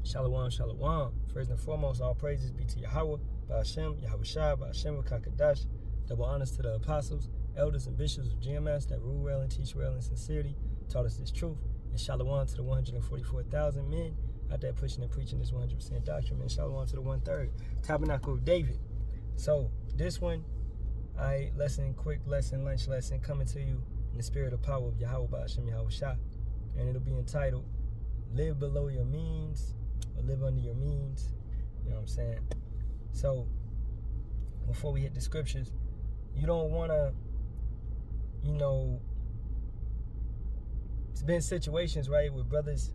Shalawam, Shalawam. First and foremost, all praises be to Yahawah, Bahasham, Yahawashi, Bahasham, Kakadash. Double honors to the apostles, elders, and bishops of GMS that rule well and teach well in sincerity, taught us this truth. And Shalawam to the 144,000 men out there pushing and preaching this 100% doctrine. And Shalawam to the 1/3 Tabernacle of David. So this one, quick lesson, lunch lesson, coming to you in the spirit of power of Yahawah, Bahasham, Yahawashi. And it'll be entitled, Live Below Your Means, or Live Under Your Means. You know what I'm saying? So, before we hit the scriptures, you don't want to, it's been situations, right, with brothers,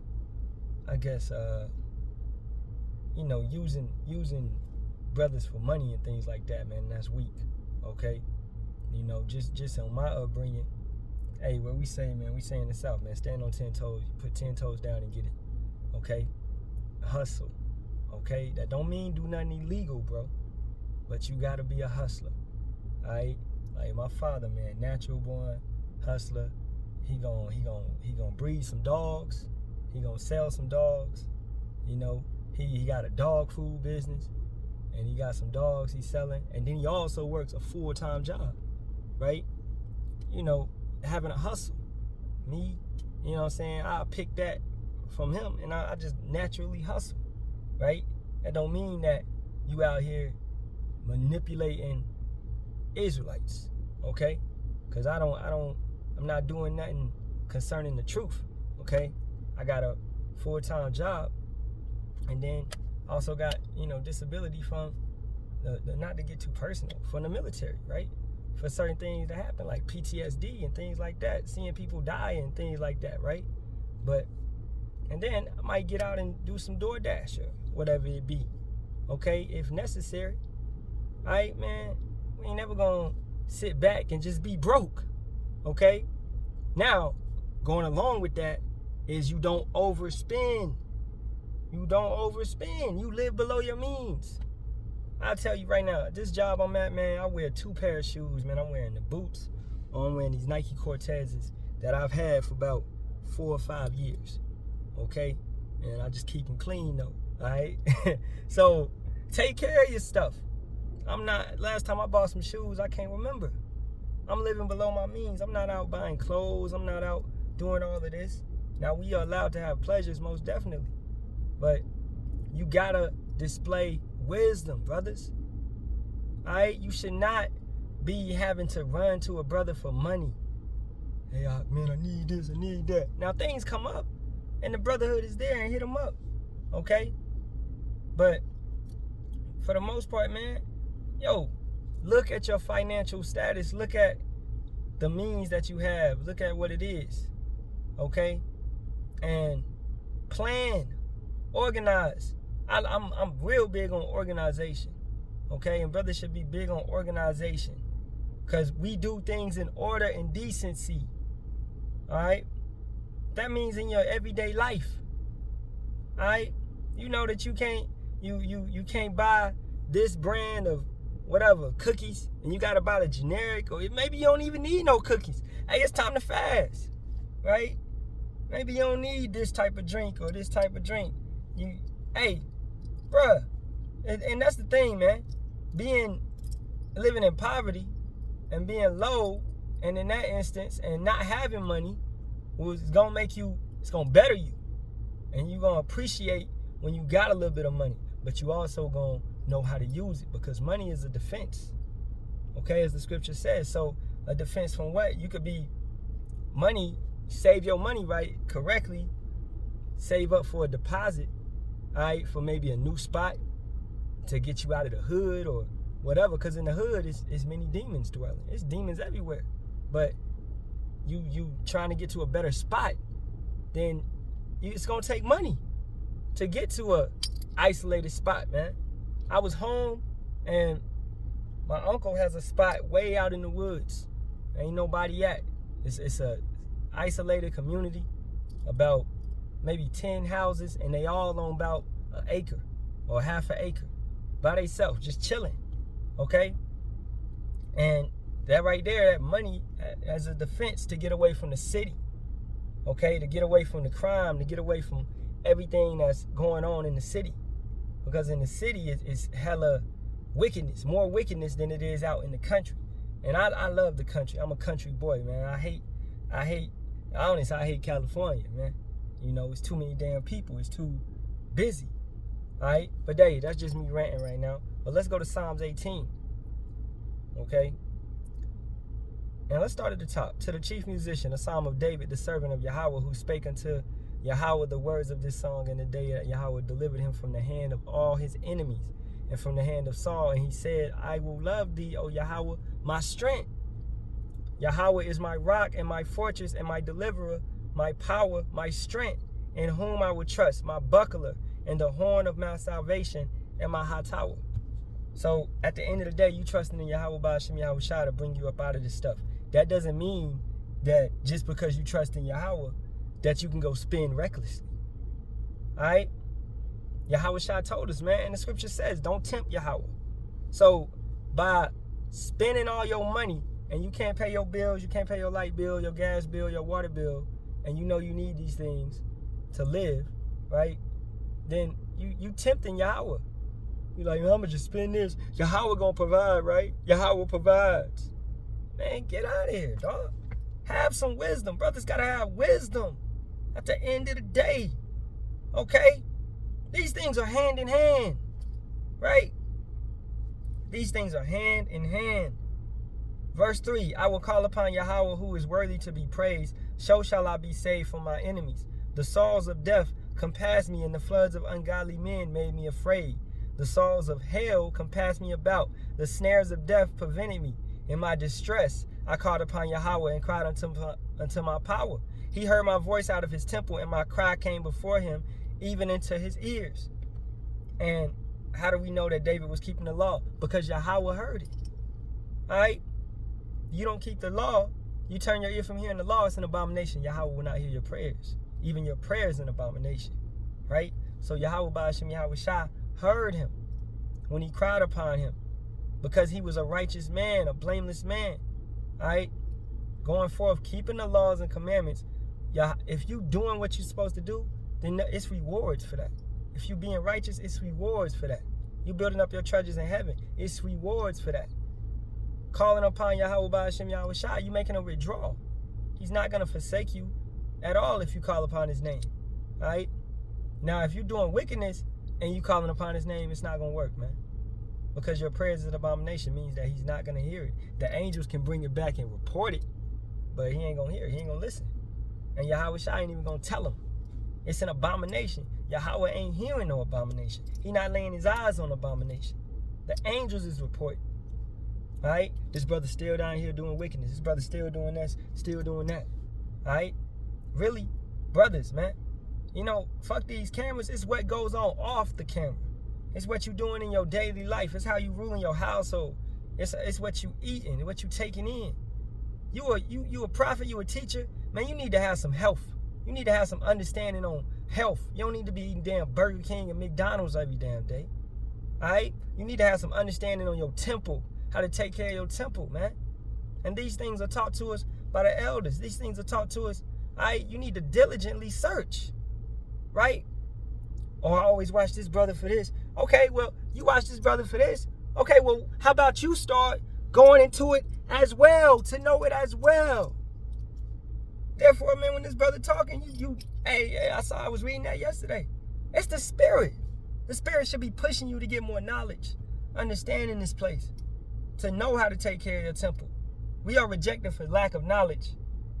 I guess, using brothers for money and things like that, man. That's weak, okay? Just on my upbringing, hey, what we say, man, we say in the South, man, stand on 10 toes, you put 10 toes down and get it, okay? Hustle, okay? That don't mean do nothing illegal, bro, but you gotta be a hustler, all right? Like my father, man, natural born hustler. He gonna breed some dogs. He gonna sell some dogs. He got a dog food business, and he got some dogs he's selling, and then he also works a full-time job, right? Having a hustle. Me, I picked that from him, and I just naturally hustle, right? That don't mean that you out here manipulating Israelites, okay? Because I'm not doing nothing concerning the truth, okay? I got a full-time job, and then also got, disability from the not to get too personal, from the military, right? For certain things that happen, like PTSD and things like that, seeing people die and things like that, right? And then I might get out and do some DoorDash or whatever it be, okay, if necessary. All right, man, we ain't never gonna sit back and just be broke, okay? Now, going along with that is you don't overspend. You don't overspend. You live below your means. I'll tell you right now, this job I'm at, man, I wear 2 pair of shoes, man. I'm wearing the boots, or I'm wearing these Nike Cortezes that I've had for about 4 or 5 years, okay? And I just keep them clean, though, all right? So, take care of your stuff. Last time I bought some shoes, I can't remember. I'm living below my means. I'm not out buying clothes. I'm not out doing all of this. Now, we are allowed to have pleasures, most definitely. But you gotta display wisdom, brothers. All right? You should not be having to run to a brother for money. Hey, man, I need this, I need that. Now, things come up, and the brotherhood is there, and hit them up, okay? But for the most part, man, look at your financial status. Look at the means that you have. Look at what it is, okay? And plan, organize. I'm real big on organization, okay? And brothers should be big on organization, because we do things in order and decency, all right? That means in your everyday life, all right? You know that you can't buy this brand of whatever, cookies, and you gotta buy the generic, or maybe you don't even need no cookies. Hey, it's time to fast, right? Maybe you don't need this type of drink or this type of drink. Hey, bruh, and that's the thing, man. Living in poverty and being low, and in that instance, and not having money, it's gonna better you. And you're gonna appreciate when you got a little bit of money, but you also gonna know how to use it, because money is a defense, okay, as the scripture says. So a defense from what? You could be money, save your money right correctly, save up for a deposit, all right, for maybe a new spot to get you out of the hood or whatever, because in the hood is many demons dwelling. It's demons everywhere. But you trying to get to a better spot, then it's gonna take money to get to a isolated spot, man. I was home, and my uncle has a spot way out in the woods. Ain't nobody at. It's a isolated community, about maybe 10 houses, and they all on about an acre or half an acre by themselves, just chilling, okay? And that right there, that money as a defense to get away from the city, okay? To get away from the crime, to get away from everything that's going on in the city. Because in the city, it's hella wickedness, more wickedness than it is out in the country. And I love the country. I'm a country boy, man. I hate California, man. You know, it's too many damn people. It's too busy. All right? But hey, that's just me ranting right now. But let's go to Psalms 18. Okay? And let's start at the top. To the chief musician, a psalm of David, the servant of Yahawah, who spake unto Yahawah the words of this song in the day that Yahawah delivered him from the hand of all his enemies and from the hand of Saul. And he said, I will love thee, O Yahawah, my strength. Yahawah is my rock and my fortress and my deliverer, my power, my strength, in whom I will trust, my buckler and the horn of my salvation and my high tower. So at the end of the day, you trusting in Yahawah Bahasham Yahawashi to bring you up out of this stuff. That doesn't mean that just because you trust in Yahawah, that you can go spend recklessly. All right? Yahawashi told us, man, and the scripture says, don't tempt Yahawah. So by spending all your money and you can't pay your bills, you can't pay your light bill, your gas bill, your water bill, and you know you need these things to live, right? Then you tempting Yahawah. You're like, I'm going to just spend this. Yahawah going to provide, right? Yahawah provides. Man, get out of here, dog. Have some wisdom. Brothers got to have wisdom at the end of the day. Okay? These things are hand in hand, right? These things are hand in hand. Verse 3, I will call upon Yahawah who is worthy to be praised. So shall I be saved from my enemies. The sorrows of death compassed me, and the floods of ungodly men made me afraid. The sorrows of hell compassed me about. The snares of death prevented me. In my distress, I called upon Yahawah and cried unto my power. He heard my voice out of his temple, and my cry came before him, even into his ears. And how do we know that David was keeping the law? Because Yahawah heard it. All right? You don't keep the law, you turn your ear from hearing the law, it's an abomination. Yahawah will not hear your prayers. Even your prayers an abomination. Right? So Yahawah Bahasham Yahawashi heard him when he cried upon him, because he was a righteous man, a blameless man. All right? Going forth, keeping the laws and commandments. If you doing what you're supposed to do, then it's rewards for that. If you being righteous, it's rewards for that. You building up your treasures in heaven, it's rewards for that. Calling upon Yahawah Bahasham Yahawashi, you making a withdrawal. He's not going to forsake you at all if you call upon his name. All right? Now, if you're doing wickedness and you calling upon his name, it's not going to work, man. Because your prayers is an abomination means that he's not going to hear it. The angels can bring it back and report it, but he ain't going to hear it. He ain't going to listen. And Yahawashi ain't even going to tell him. It's an abomination. Yahawah ain't hearing no abomination. He not laying his eyes on abomination. The angels is reporting. All right? This brother still down here doing wickedness. This brother still doing this, still doing that. All right? Really? Brothers, man. You know, fuck these cameras. It's what goes on off the camera. It's what you doing in your daily life. It's how you ruling your household. It's what you eating, what you taking in. You a prophet, you a teacher. Man, you need to have some health. You need to have some understanding on health. You don't need to be eating damn Burger King and McDonald's every damn day. All right? You need to have some understanding on your temple, how to take care of your temple, man. And these things are taught to us by the elders. These things are taught to us. All right? You need to diligently search, right? Or I always watch this brother for this. Okay, well, you watch this brother for this. Okay, well, how about you start going into it as well, to know it as well? Therefore, man, when this brother talking, hey, I was reading that yesterday. It's the spirit. The spirit should be pushing you to get more knowledge, understanding this place, to know how to take care of your temple. We are rejected for lack of knowledge,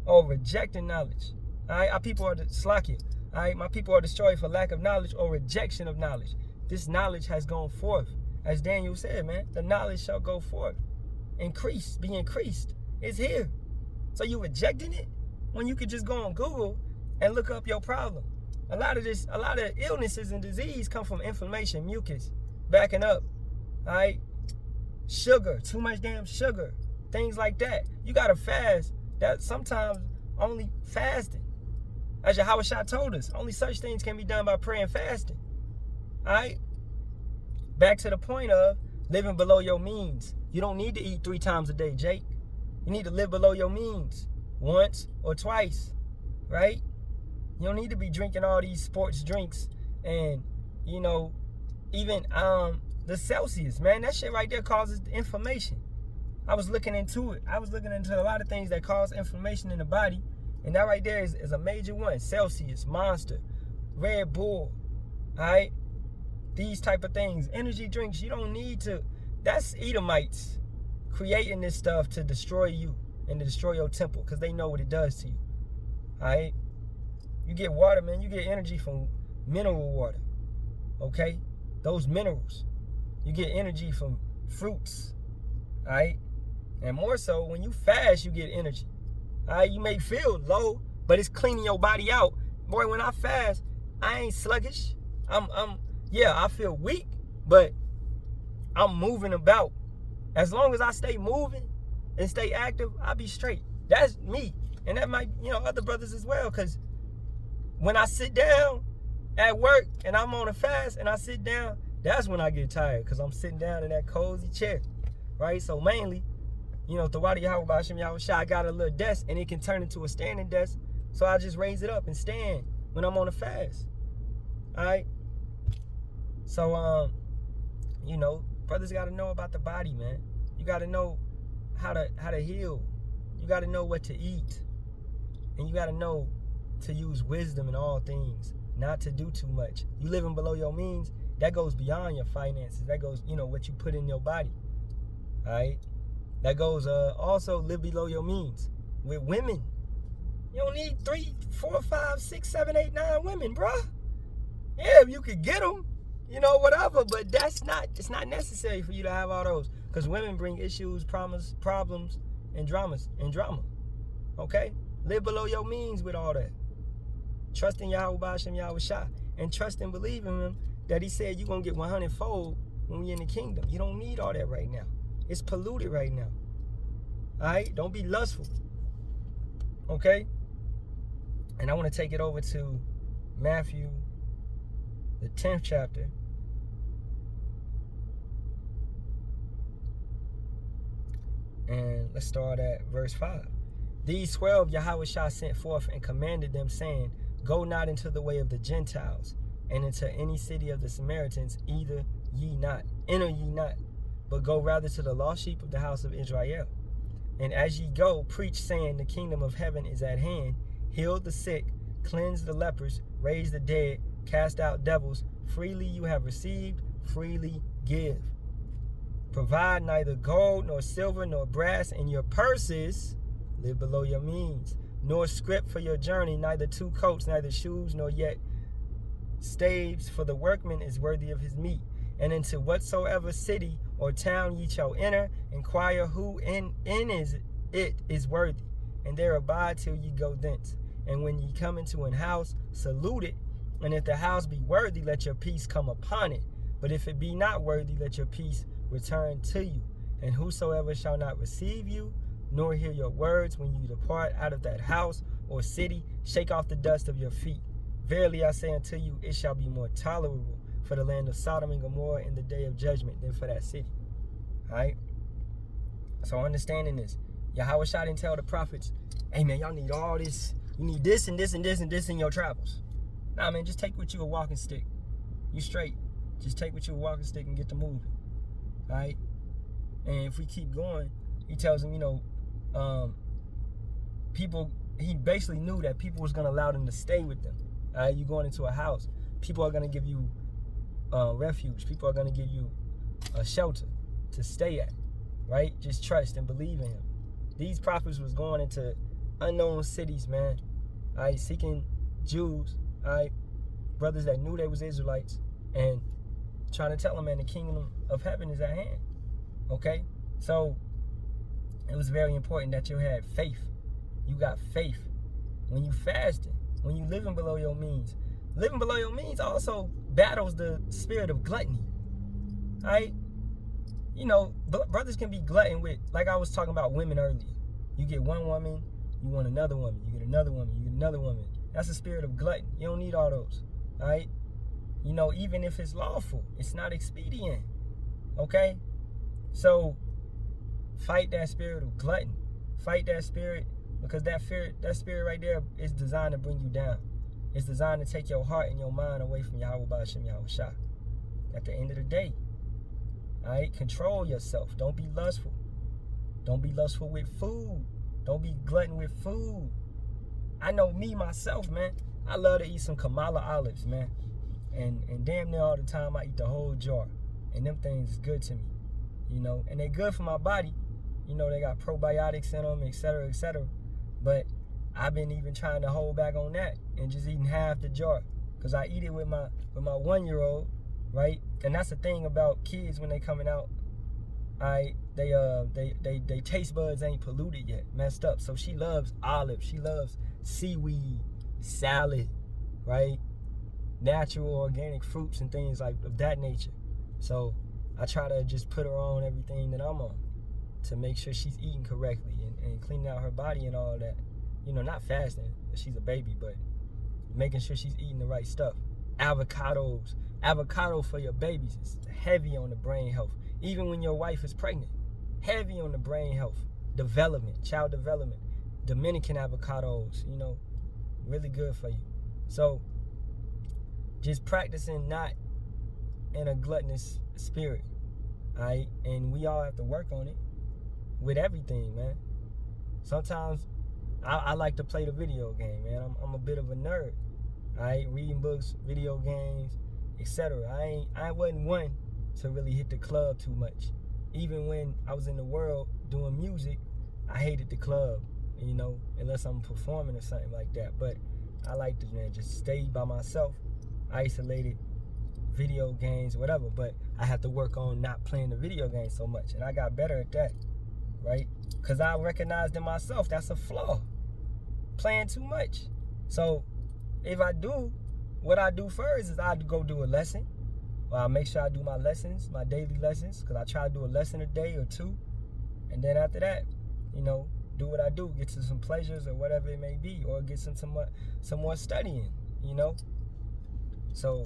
or rejecting knowledge. All right, our people are slakia. All right, my people are destroyed for lack of knowledge or rejection of knowledge. This knowledge has gone forth. As Daniel said, man, the knowledge shall go forth. Increase, be increased. It's here. So you rejecting it when you could just go on Google and look up your problem. A lot of illnesses and disease come from inflammation, mucus, backing up. All right? Sugar, too much damn sugar. Things like that. You got to fast. That sometimes only fasting. As Yahawashi told us, only such things can be done by prayer and fasting. All right? Back to the point of living below your means. You don't need to eat 3 times a day, Jake. You need to live below your means once or twice, right? You don't need to be drinking all these sports drinks and, you know, even the Celsius, man. That shit right there causes inflammation. I was looking into it. I was looking into a lot of things that cause inflammation in the body. And that right there is a major one. Celsius, Monster, Red Bull, all right? These type of things. Energy drinks, you don't need to. That's Edomites creating this stuff to destroy you and to destroy your temple because they know what it does to you, all right? You get water, man. You get energy from mineral water, okay? Those minerals. You get energy from fruits, all right? And more so, when you fast, you get energy. All right, you may feel low, but it's cleaning your body out. Boy, when I fast, I ain't sluggish. Yeah, I feel weak, but I'm moving about. As long as I stay moving and stay active, I'll be straight. That's me. And that might, other brothers as well, because when I sit down at work and I'm on a fast and I sit down, that's when I get tired, because I'm sitting down in that cozy chair, right? So mainly, Thawada Yahawah, Bahasham, Yahawashi, I got a little desk and it can turn into a standing desk. So I just raise it up and stand when I'm on a fast. All right? So, brothers got to know about the body, man. You got to know how to heal. You got to know what to eat. And you got to know to use wisdom in all things, not to do too much. You living below your means, that goes beyond your finances. That goes, what you put in your body. All right? That goes also live below your means. With women, you don't need 3, 4, 5, 6, 7, 8, 9 women, bruh. Yeah, if you could get them, whatever. But it's not necessary for you to have all those, because women bring issues, problems, and drama. Okay, live below your means with all that. Trust in Yahawah, Bahasham, Yahawashi, and trust and believe in Him that He said you're gonna get 100-fold when we in the kingdom. You don't need all that right now. It's polluted right now. All right? Don't be lustful. Okay? And I want to take it over to Matthew, the 10th chapter. And let's start at verse 5. These 12 Yahawashi sent forth and commanded them, saying, Go not into the way of the Gentiles, and into any city of the Samaritans, enter ye not, but go rather to the lost sheep of the house of Israel. And as ye go, preach, saying, The kingdom of heaven is at hand. Heal the sick, cleanse the lepers, raise the dead, cast out devils. Freely you have received, freely give. Provide neither gold, nor silver, nor brass in your purses. Live below your means. Nor scrip for your journey, neither 2 coats, neither shoes, nor yet staves, for the workman is worthy of his meat. And into whatsoever city or town ye shall enter, inquire who in it is worthy, and there abide till ye go thence. And when ye come into an house, salute it. And if the house be worthy, let your peace come upon it. But if it be not worthy, let your peace return to you. And whosoever shall not receive you, nor hear your words when you depart out of that house or city, shake off the dust of your feet. Verily I say unto you, it shall be more tolerable for the land of Sodom and Gomorrah in the day of judgment than for that city. All right? So understanding this, Yahawashi didn't tell the prophets, hey man, y'all need all this. You need this and this and this and this in your travels. Nah, man, just take with you a walking stick. You straight. Just take with you a walking stick and get to moving. All right? And if we keep going, he tells them, he basically knew that people was going to allow them to stay with them. All right? You going into a house. People are going to give you refuge. People are going to give you a shelter to stay at, right? Just trust and believe in Him. These prophets was going into unknown cities, man. All right, seeking Jews, all right, brothers that knew they was Israelites, and trying to tell them, man, the kingdom of heaven is at hand. Okay, so it was very important that you had faith. You got faith when you fasting, when you living below your means. Living below your means also battles the spirit of gluttony. All right? Brothers can be glutton with, like I was talking about women earlier. You get one woman, you want another woman. You get another woman, you get another woman. That's the spirit of gluttony. You don't need all those. All right? Even if it's lawful, it's not expedient. Okay? So, fight that spirit of gluttony. Fight that spirit, because that spirit right there is designed to bring you down. It's designed to take your heart and your mind away from Yahawah, Bahasham, Yahawashi. At the end of the day, all right, control yourself. Don't be lustful. Don't be lustful with food. Don't be glutton with food. I know me, myself, man. I love to eat some Kamala olives, man. And damn near all the time I eat the whole jar. And them things is good to me, you know. And they're good for my body. You know, they got probiotics in them, et cetera, et cetera. But I've been even trying to hold back on that and just eating half the jar. Because I eat it with my 1-year-old, right? And that's the thing about kids when they coming out. They taste buds ain't polluted yet, messed up. So she loves olives, she loves seaweed, salad, right? Natural organic fruits and things like of that nature. So I try to just put her on everything that I'm on to make sure she's eating correctly and cleaning out her body and all that. You know, not fasting, she's a baby, but making sure she's eating the right stuff. Avocados. Avocado for your babies is heavy on the brain health. Even when your wife is pregnant, heavy on the brain health, development, child development. Dominican avocados, you know, really good for you. So just practicing not in a gluttonous spirit, all right? And we all have to work on it with everything, man. Sometimes I like to play the video game, man. I'm a bit of a nerd, all right? Reading books, video games, etc. I wasn't one to really hit the club too much. Even when I was in the world doing music, I hated the club, you know, unless I'm performing or something like that. But I like to, man, just stay by myself, isolated, video games, whatever. But I had to work on not playing the video games so much. And I got better at that, right? Because I recognized in myself that's a flaw, playing too much. So if I do, what I do first is I go do a lesson. Or I make sure I do my lessons, my daily lessons, because I try to do a lesson a day or two. And then after that, you know, do what I do, get to some pleasures or whatever it may be, or get some more studying, you know. So,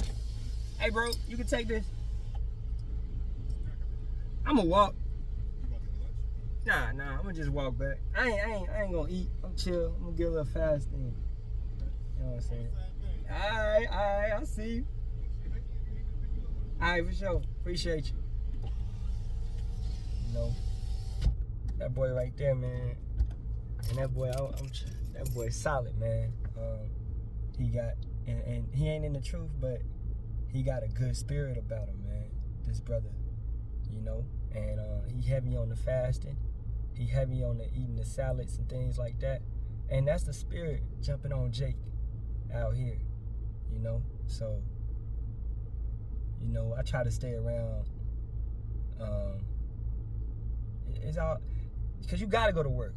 hey bro, you can take this. I'ma walk. Nah, I'ma just walk back. I ain't gonna eat. I'm chill. I'm gonna get a little fast thing. You know what I'm saying? Alright, I'll see you. Alright, for sure. Appreciate you. You know, that boy right there, man. And that boy, that boy's solid, man. He got, and he ain't in the truth, but he got a good spirit about him, man. This brother, you know. And he heavy on the fasting. He heavy on the eating the salads and things like that. And that's the spirit jumping on Jake out here, you know. So, you know, I try to stay around. It's all because you gotta go to work,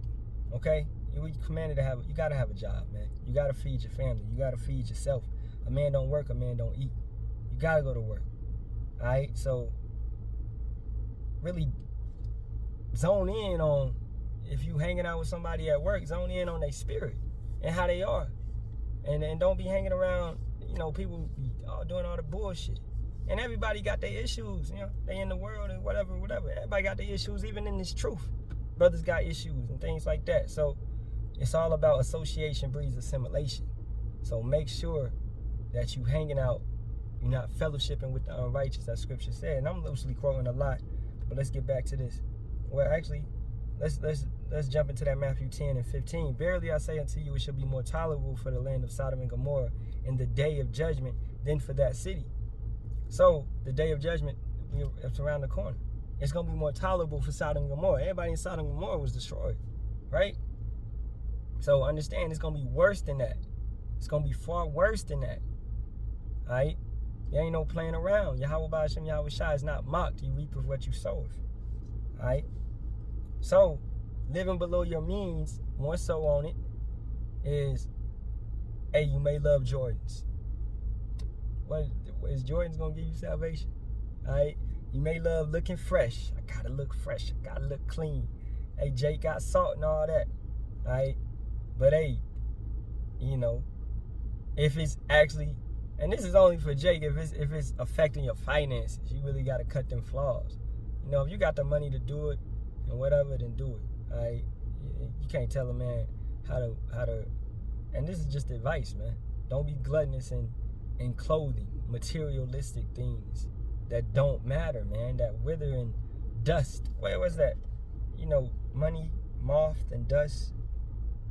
okay? You commanded to have. You gotta have a job, man. You gotta feed your family. You gotta feed yourself. A man don't work. A man don't eat. You gotta go to work. All right. So really zone in on, if you hanging out with somebody at work, zone in on their spirit and how they are, and don't be hanging around, you know, people doing all the bullshit. And everybody got their issues, you know. They in the world and whatever. Everybody got their issues, even in this truth. Brothers got issues and things like that. So it's all about association breeds assimilation. So make sure that you hanging out, you're not fellowshipping with the unrighteous, as scripture said. And I'm loosely quoting a lot, but let's get back to this. Well, actually, let's jump into that Matthew 10 and 15. Verily I say unto you, it shall be more tolerable for the land of Sodom and Gomorrah in the day of judgment than for that city. So the day of judgment, it's around the corner. It's going to be more tolerable for Sodom and Gomorrah. Everybody in Sodom and Gomorrah was destroyed, right? So understand, it's going to be worse than that. It's going to be far worse than that, all right? There ain't no playing around. Yahawah, Bahasham, Yahawashi is not mocked. You reap of what you sow, all right? So living below your means, more so on it, is, hey, you may love Jordans. What is Jordan's gonna give you salvation? All right, you may love looking fresh. I gotta look fresh. I gotta look clean. Hey, Jake got salt and all that. All right, but hey, you know, if it's actually, and this is only for Jake, if it's affecting your finances, you really gotta cut them flaws. You know, if you got the money to do it and whatever, then do it. All right, you can't tell a man how to. And this is just advice, man. Don't be gluttonous in clothing, materialistic things that don't matter, man, that wither in dust. Where was that? Money, moth, and dust.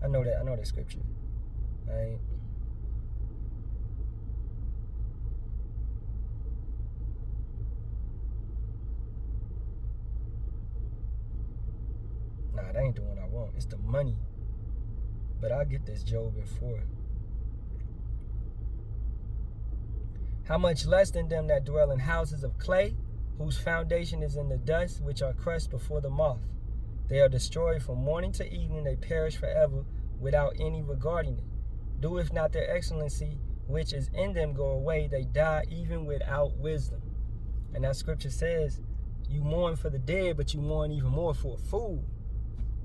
I know that scripture. Right? Nah, that ain't the one I want. It's the money. But I'll get this Job at 4. How much less than them that dwell in houses of clay, whose foundation is in the dust, which are crushed before the moth. They are destroyed from morning to evening. They perish forever without any regarding it. Doeth not their excellency, which is in them, go away. They die even without wisdom. And that scripture says, you mourn for the dead, but you mourn even more for a fool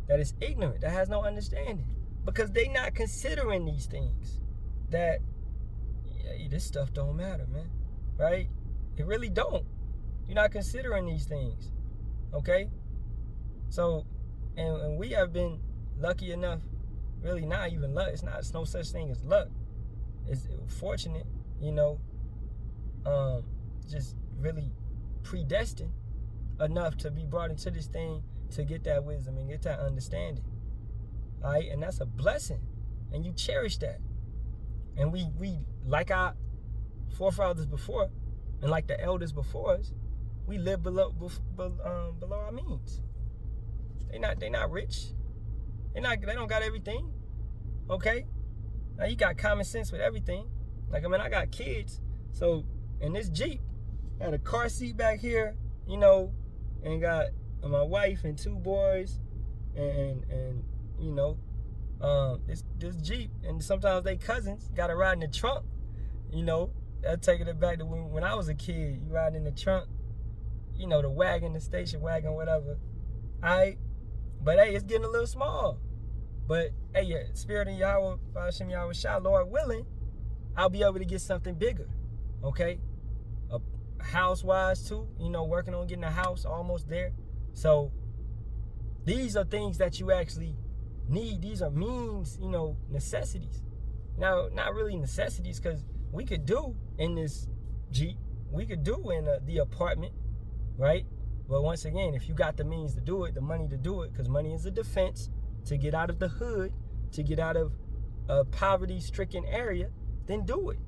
that is ignorant, that has no understanding. Because they not considering these things. That, this stuff don't matter, man. Right? It really don't. You're not considering these things. Okay? So, and we have been lucky enough, really not even luck. It's no such thing as luck. It's fortunate, just really predestined enough to be brought into this thing to get that wisdom and get that understanding. All right? And that's a blessing. And you cherish that. And we like our forefathers before, and like the elders before us, we live below our means. They not rich. They don't got everything. Okay? Now you got common sense with everything. Like, I got kids. So in this Jeep, I got a car seat back here, and got my wife and 2 boys, and this Jeep, and sometimes they cousins gotta ride in the trunk. That taking it back to when I was a kid. You riding in the trunk, the wagon, the station wagon, whatever. But hey, it's getting a little small. But hey, yeah, Spirit of Yahawah, Bahasham, Yahawashi, Lord willing, I'll be able to get something bigger. Okay? House-wise too, working on getting a house, almost there. So these are things that you actually need. These are means, necessities. Now, not really necessities, because we could do in this Jeep, we could do in the apartment, right? But once again, if you got the means to do it, the money to do it, because money is a defense to get out of the hood, to get out of a poverty-stricken area, then do it,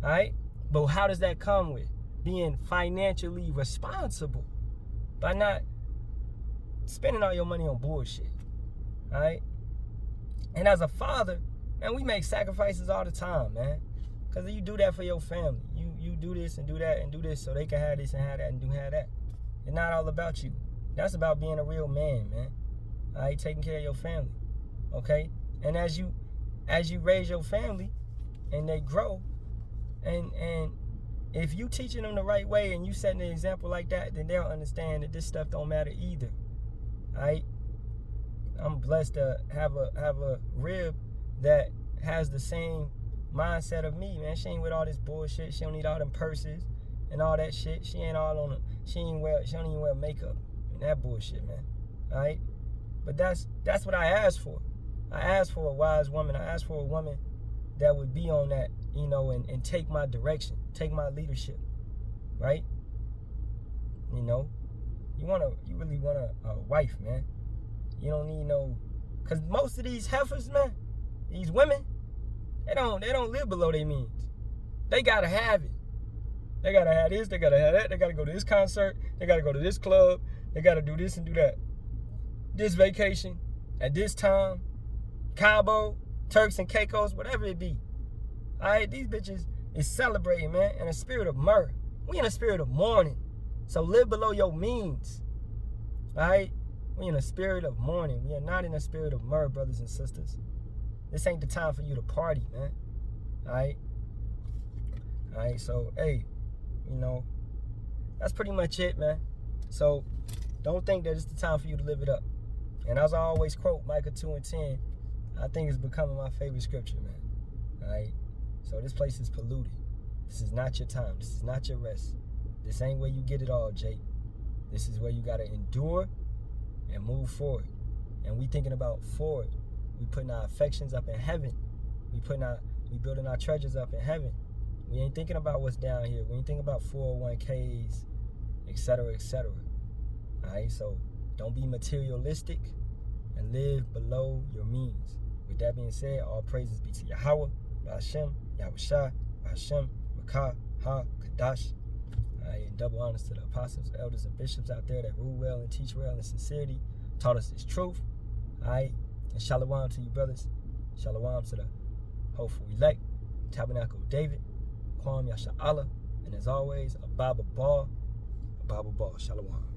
all right? But how does that come with? Being financially responsible, by not spending all your money on bullshit, all right? And as a father, man, we make sacrifices all the time, man, because you do that for your family. You do this and do that and do this so they can have this and have that and have that. It's not all about you. That's about being a real man, man. All right, taking care of your family, okay? And as you raise your family and they grow, and if you teaching them the right way and you setting an example like that, then they'll understand that this stuff don't matter either. All right? I'm blessed to have a rib that has the same mindset of me, man. She ain't with all this bullshit. She don't need all them purses and all that shit. She ain't all on she don't even wear makeup and that bullshit, man. All right? But that's what I asked for. I asked for a wise woman. I asked for a woman that would be on that, and take my direction, take my leadership, right? You really want a wife, man. You don't need because most of these heifers, man, these women, they don't live below their means. They gotta have it. They gotta have this, they gotta have that, they gotta go to this concert, they gotta go to this club, they gotta do this and do that. This vacation, at this time, Cabo, Turks and Caicos, whatever it be. All right, these bitches is celebrating, man, in a spirit of myrrh. We in a spirit of mourning. So live below your means. All right? We in a spirit of mourning. We are not in a spirit of myrrh, brothers and sisters. This ain't the time for you to party, man. All right? All right, so, hey, that's pretty much it, man. So don't think that it's the time for you to live it up. And as I always quote Micah 2:10, I think it's becoming my favorite scripture, man. All right? So this place is polluted. This is not your time. This is not your rest. This ain't where you get it all, Jake. This is where you got to endure and move forward. And we thinking about forward. We putting our affections up in heaven. We putting our We building our treasures up in heaven. We ain't thinking about what's down here. We ain't thinking about 401ks, etc., etc. All right, so don't be materialistic and live below your means. With that being said, all praises be to Yahawah, Bahasham, Yahawashi, Bahasham, Barak, Ha, Kadash. All right, and double honors to the apostles, elders, and bishops out there that rule well and teach well in sincerity, taught us this truth. All right, and Shalawam to you brothers. Shalawam to the hopeful elect, Tabernacle of David, Yasharahla, and as always, a Bible ball, Shalawam.